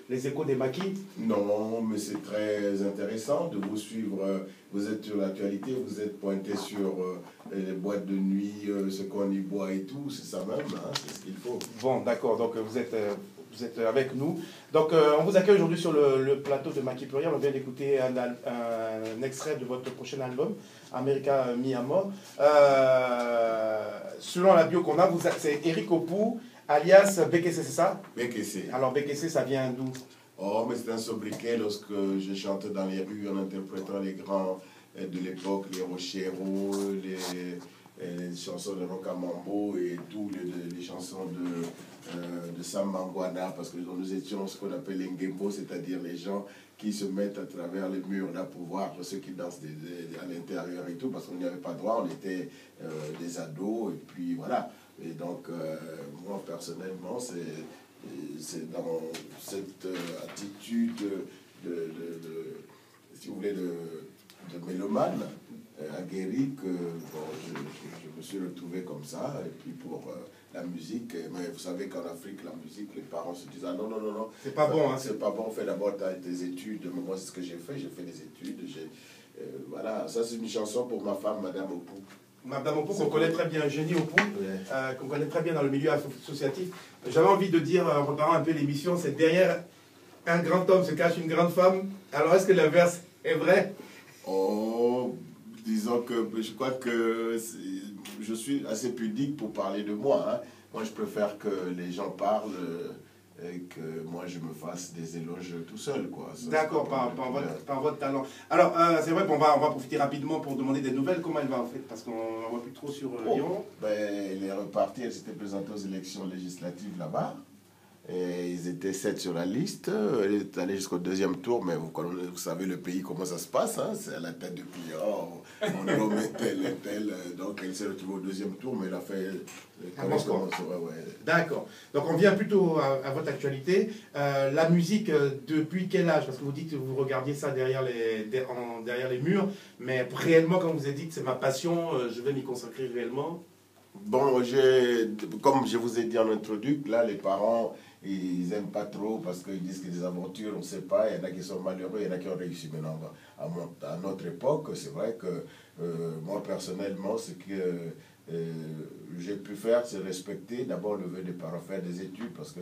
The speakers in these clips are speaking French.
les échos des maquis. Non, mais c'est très intéressant de vous suivre. Vous êtes sur l'actualité, vous êtes pointé sur les boîtes de nuit, ce qu'on y boit et tout, c'est ça même, hein, c'est ce qu'il faut. Bon, d'accord, donc vous êtes avec nous. Donc on vous accueille aujourd'hui sur le plateau de Maquis Pluriel. On vient d'écouter un extrait de votre prochain album, America Mi Amor. Selon la bio qu'on a, c'est Eric Opou, alias Bekesse, c'est ça? Bekesse. Alors Bekesse, ça vient d'où? Oh, mais c'est un sobriquet lorsque je chante dans les rues en interprétant les grands de l'époque, les Rocheros, les chansons de Rocamambo et tous les chansons de Sambangwana, parce que nous étions ce qu'on appelle les Ngembo, c'est-à-dire les gens qui se mettent à travers les murs là pour voir ceux qui dansent à l'intérieur et tout, parce qu'on n'y avait pas droit, on était des ados, et puis voilà. Et donc, moi personnellement, c'est dans cette attitude si vous voulez, de mélomane aguerri que bon, je me suis retrouvé comme ça. Et puis pour la musique, mais vous savez qu'en Afrique, la musique, les parents se disent ah non, non, non, non. C'est pas bon, hein. C'est pas bon, fais d'abord tes études. Mais moi, c'est ce que j'ai fait des études. Voilà, ça c'est une chanson pour ma femme, Madame Opou. Madame Opou, qu'on connaît très bien, Génie Opou, Ouais. qu'on connaît très bien dans le milieu associatif. J'avais envie de dire, en préparant un peu l'émission, c'est derrière un grand homme se cache une grande femme. Alors est-ce que l'inverse est vrai? Oh, disons que je crois que je suis assez pudique pour parler de moi. Hein. Moi, je préfère que les gens parlent et que moi, je me fasse des éloges tout seul, quoi. D'accord, par votre talent. Alors, c'est vrai qu'on va profiter rapidement pour demander des nouvelles. Comment elle va, en fait? Parce qu'on ne voit plus trop sur Lyon. Ben, elle est repartie, elle s'était présentée aux élections législatives là-bas. Et ils étaient 7 sur la liste. Elle est allée jusqu'au deuxième tour, mais vous savez le pays, comment ça se passe. Hein? C'est à la tête du client, on nomme tel et tel. Donc elle s'est retrouvée au deuxième tour, mais elle a fait... D'accord. Donc on vient plutôt à votre actualité. La musique, depuis quel âge? Parce que vous dites que vous regardiez ça derrière les murs, mais réellement, quand vous avez dit que c'est ma passion, je vais m'y consacrer réellement. Bon, comme je vous ai dit en introduit, là, les parents, ils n'aiment pas trop parce qu'ils disent que des aventures, on ne sait pas. Il y en a qui sont malheureux, il y en a qui ont réussi. Maintenant, à notre époque, c'est vrai que moi, personnellement, ce que j'ai pu faire, c'est respecter d'abord le vœu des parents, faire des études, parce que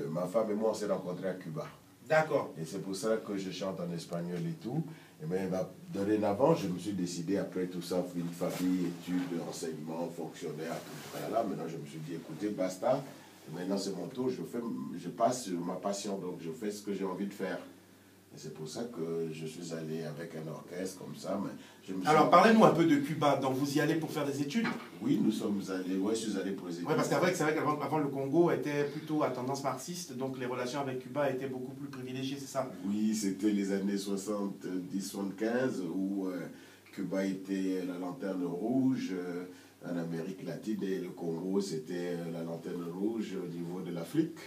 ma femme et moi, on s'est rencontrés à Cuba. D'accord. Et c'est pour ça que je chante en espagnol et tout. Et bien, dorénavant, je me suis décidé, après tout ça, une famille, études, enseignement, fonctionnaire, tout ça là. Maintenant, je me suis dit, écoutez, basta. Et maintenant, c'est mon tour, je passe sur ma passion, donc je fais ce que j'ai envie de faire. Et c'est pour ça que je suis allé avec un orchestre comme ça. Mais alors, parlez-nous un peu de Cuba. Donc, vous y allez pour faire des études? Oui, nous sommes allés. Oui, je suis allé pour les études. Oui, parce que c'est vrai qu'avant le Congo était plutôt à tendance marxiste, donc les relations avec Cuba étaient beaucoup plus privilégiées, c'est ça? Oui, c'était les années 70-75 où Cuba était la lanterne rouge en Amérique latine et le Congo c'était la lanterne rouge au niveau de l'Afrique.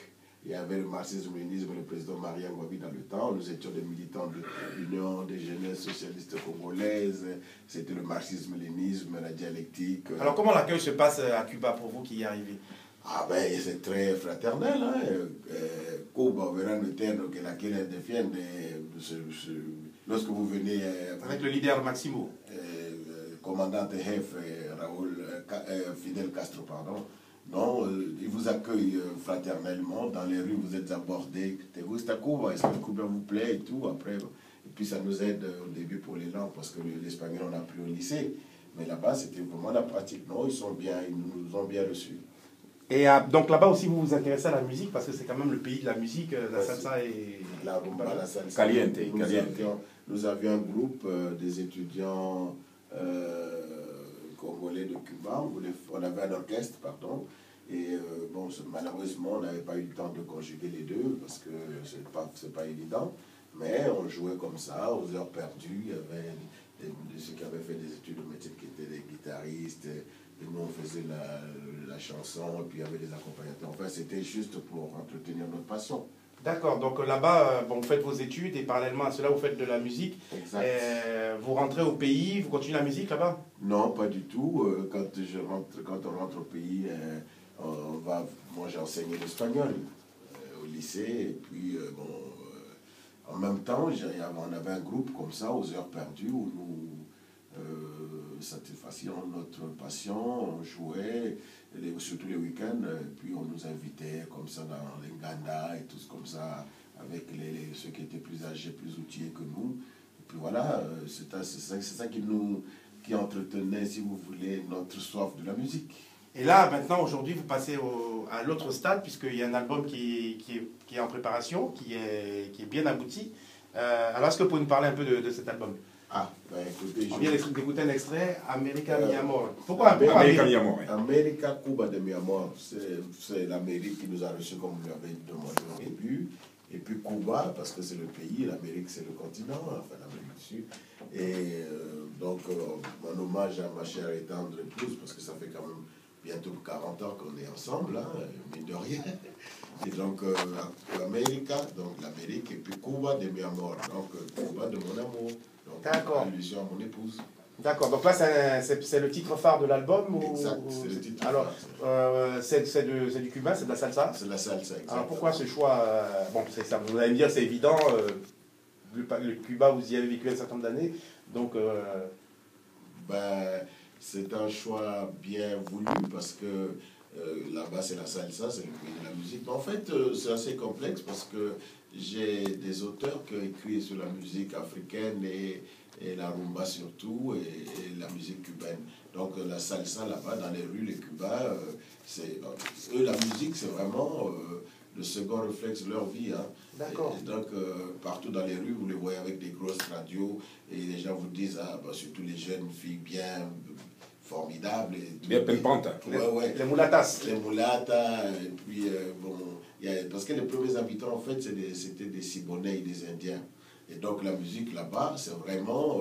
Il y avait le marxisme-léninisme, le président Mariam Ngouabi dans le temps. Nous étions des militants de l'Union des jeunesses socialistes congolaises. C'était le marxisme-léninisme, la dialectique. Alors comment l'accueil se passe à Cuba pour vous qui y arrivez? Ah ben c'est très fraternel. Hein? Cuba verrà le terme que laquelle defiende lorsque vous venez... avec le leader Maximo. Commandant chef Fidel Castro, pardon. Non, ils vous accueillent fraternellement. Dans les rues, vous êtes abordés. Te gusta Cuba? Est-ce que Cuba vous plaît et tout? Après, et puis ça nous aide au début pour les langues parce que l'espagnol on a appris au lycée. Mais là-bas, c'était vraiment la pratique. Non, ils sont bien, ils nous ont bien reçus. Et donc là-bas aussi, vous vous intéressez à la musique parce que c'est quand même le pays de la musique, la salsa et... La rumba, la salsa. Caliente. Nous avions un groupe des étudiants congolais de Cuba. On avait un orchestre, pardon. Et bon, malheureusement, on n'avait pas eu le temps de conjuguer les deux parce que c'est pas évident. Mais on jouait comme ça, aux heures perdues. Il y avait ceux qui avaient fait des études de médecine qui étaient des guitaristes. Et nous, on faisait la chanson, et puis il y avait des accompagnateurs. Enfin, c'était juste pour entretenir notre passion. D'accord, donc là-bas, bon, vous faites vos études et parallèlement à cela, vous faites de la musique. Exact. Vous rentrez au pays, vous continuez la musique là-bas? Non, pas du tout. Quand on rentre au pays, moi j'ai enseigné l'espagnol au lycée. Et puis, en même temps, on avait un groupe comme ça, aux heures perdues, où nous satisfaisions notre passion, on jouait, surtout les week-ends, puis on nous invitait comme ça dans les Nganda et tout comme ça, avec ceux qui étaient plus âgés, plus outillés que nous. Et puis voilà, c'est ça qui entretenait, si vous voulez, notre soif de la musique. Et là, maintenant, aujourd'hui, vous passez à l'autre stade, puisqu'il y a un album qui est en préparation, qui est bien abouti. Alors, est-ce que vous pouvez nous parler un peu de cet album? Ah, ben écoutez, on vient d'écouter un extrait, America Mi Amor. Pourquoi America Mi Amor? America Cuba de Mi Amor, c'est l'Amérique qui nous a reçus, comme vous l'avez demandé au début. Et puis Cuba, parce que c'est le pays, l'Amérique c'est le continent, enfin l'Amérique du Sud. Et donc, mon hommage à ma chère et tendre épouse, parce que ça fait quand même bientôt 40 ans qu'on est ensemble, hein, mine de rien. Et donc, America, donc l'Amérique, et puis Cuba de Mi Amor, donc Cuba de mon amour. D'accord. Allusion à mon épouse. D'accord, donc là c'est le titre phare de l'album Exact, c'est le titre alors, phare. C'est du cubain, c'est de la salsa? C'est de la salsa, exactement. Alors pourquoi ce choix bon, ça, vous allez me dire, c'est évident, le Cuba, vous y avez vécu un certain nombre d'années, donc... Ben, c'est un choix bien voulu parce que là-bas c'est la salsa, c'est le pays de la musique. Mais en fait, c'est assez complexe parce que j'ai des auteurs qui ont écrit sur la musique africaine et la rumba surtout, et la musique cubaine. Donc la salsa là-bas, dans les rues, les Cubains, eux, la musique, c'est vraiment le second réflexe de leur vie. Hein. D'accord. Donc partout dans les rues, vous les voyez avec des grosses radios, et les gens vous disent, ah, bah, surtout les jeunes filles bien formidables. Bien pimpantes. Ouais. Les mulatas. Les mulatas, et puis parce que les premiers habitants, en fait, c'était des Siboney, des Indiens. Et donc la musique là-bas, c'est vraiment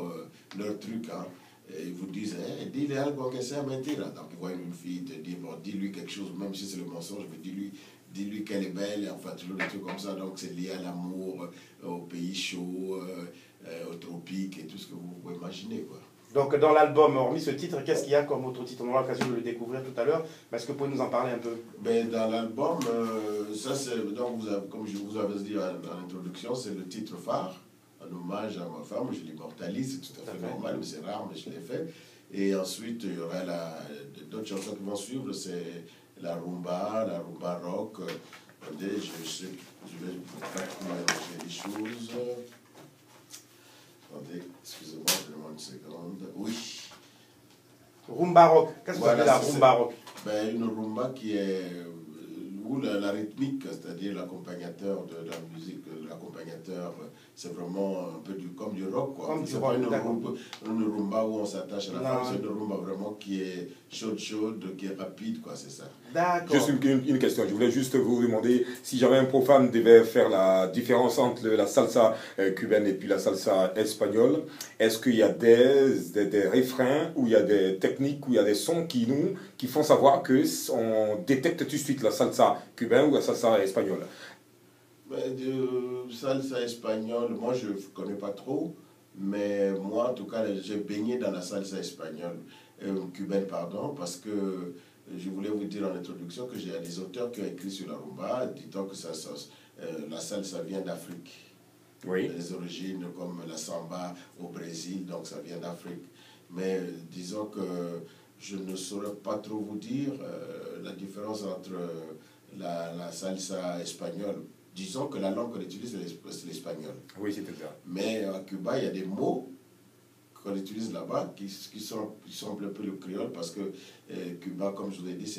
leur truc. Hein. Et ils vous disent, dis-le algo que sea mentira. Donc ils voient une fille, te disent, bon, dis-lui quelque chose, même si c'est le mensonge, mais dis-lui qu'elle est belle, enfin, toujours des trucs comme ça. Donc c'est lié à l'amour, au pays chaud, au tropique, et tout ce que vous pouvez imaginer, quoi. Donc dans l'album, hormis ce titre, qu'est-ce qu'il y a comme autre titre? On aura l'occasion de le découvrir tout à l'heure. Est-ce que vous pouvez nous en parler un peu? Ben, dans l'album, ça c'est, donc comme je vous avais dit en introduction, c'est le titre phare, un hommage à ma femme, je l'immortalise, c'est tout à fait normal, mais c'est rare, mais je l'ai fait. Et ensuite, il y aura d'autres chansons qui vont suivre, c'est la rumba rock. Attendez, je vais vous mélanger les choses. Attendez, excusez-moi, je demande une seconde. Oui. Rumba rock. Qu'est-ce que vous appelez la rumba rock? Ben, une rumba qui est où la rythmique, c'est-à-dire l'accompagnateur de la musique, l'accompagnateur, c'est vraiment un peu comme du rock, quoi. Comme du rock, pas une rumba où on s'attache à la femme, c'est une rumba vraiment qui est chaude, qui est rapide, quoi, c'est ça. D'accord. Juste une question, je voulais juste vous demander si jamais un profane devait faire la différence entre la salsa cubaine et puis la salsa espagnole, est-ce qu'il y a des refrains, ou il y a des techniques, ou il y a des sons qui font savoir qu'on détecte tout de suite la salsa cubaine ou la salsa espagnole? De salsa espagnole, moi je ne connais pas trop, mais moi en tout cas j'ai baigné dans la salsa espagnole, cubaine pardon, parce que je voulais vous dire en introduction que j'ai des auteurs qui ont écrit sur la rumba, disant que la salsa vient d'Afrique. Oui. Les origines comme la samba au Brésil, donc ça vient d'Afrique. Mais disons que je ne saurais pas trop vous dire la différence entre la salsa espagnole. Disons que la langue qu'on utilise, c'est l'espagnol. Oui, c'est ça. Mais à Cuba, il y a des mots qu'on utilise là-bas qui semblent un peu le créole, parce que Cuba, comme je vous l'ai dit,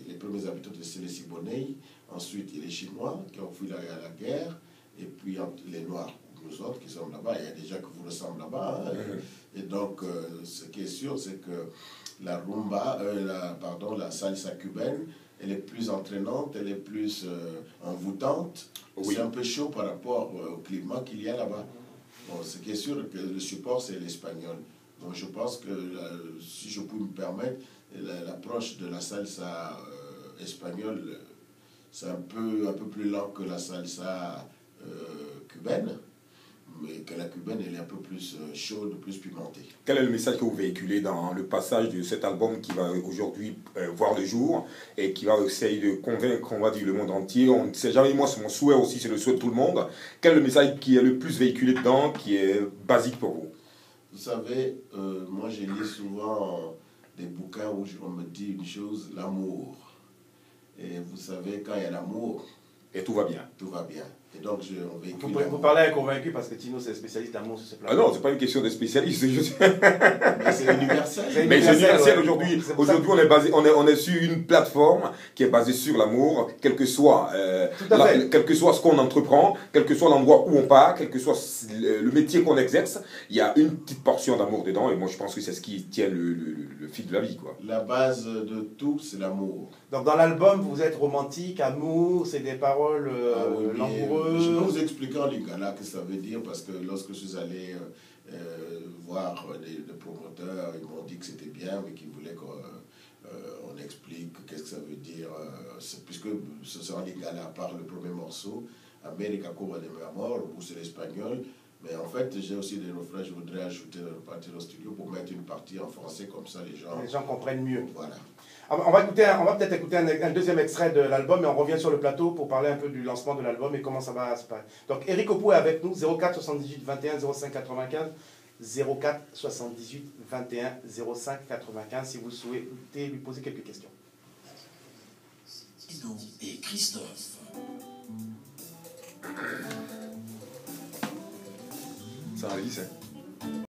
les premiers habitants, c'est les Siboney. Ensuite, il y a les Chinois qui ont fui la guerre. Et puis les Noirs, nous autres qui sommes là-bas. Il y a des gens qui vous ressemblent là-bas. Hein. Et donc, ce qui est sûr, c'est que la rumba, la salsa cubaine, elle est plus entraînante, elle est plus envoûtante. Oui. C'est un peu chaud par rapport au climat qu'il y a là-bas. Bon, ce qui est sûr, que le support, c'est l'espagnol. Donc, je pense que, si je peux me permettre, l'approche de la salsa espagnole, c'est un peu plus lent que la salsa cubaine. mais que la cubaine, elle est un peu plus chaude, plus pimentée. Quel est le message que vous véhiculez dans le passage de cet album qui va aujourd'hui voir le jour et qui va essayer de convaincre, on va dire, le monde entier? On ne sait jamais, moi c'est mon souhait aussi, c'est le souhait de tout le monde. Quel est le message qui est le plus véhiculé dedans, qui est basique pour vous? Vous savez, moi je lis souvent des bouquins où on me dit une chose, l'amour. Et vous savez, quand il y a l'amour, Et tout va bien. tout va bien. Et donc, on véhicule Vous l'amour. parlez à un convaincu parce que Tino, c'est spécialiste d'amour sur ce plan. Ah non, c'est pas une question de spécialiste. Mais c'est universel. Mais c'est universel ouais. aujourd'hui. C'est pour ça Aujourd'hui, on est sur une plateforme qui est basée sur l'amour, quel que soit ce qu'on entreprend, quel que soit l'endroit où on part, quel que soit le métier qu'on exerce, il y a une petite portion d'amour dedans. Et moi, je pense que c'est ce qui tient le fil de la vie, quoi. La base de tout, c'est l'amour. Donc dans l'album, vous êtes romantique, amour, c'est des paroles Oui, langoureuses. je peux vous expliquer en lingala ce que ça veut dire, parce que lorsque je suis allé voir les promoteurs, ils m'ont dit que c'était bien, mais qu'ils voulaient qu'on explique qu'est-ce que ça veut dire, puisque ce sera en lingala par le premier morceau, América Cuba de mi amor, ou c'est l'espagnol. Mais en fait, j'ai aussi des refrains, je voudrais ajouter repartir au studio pour mettre une partie en français, comme ça les gens comprennent mieux. Voilà. On va peut-être écouter un deuxième extrait de l'album et on revient sur le plateau pour parler un peu du lancement de l'album et comment ça va se passer. Donc Eric Opou est avec nous, 04 78 21 05 95, 04 78 21 05 95, si vous souhaitez lui poser quelques questions. Tino et Christophe. Ça enregistre, hein?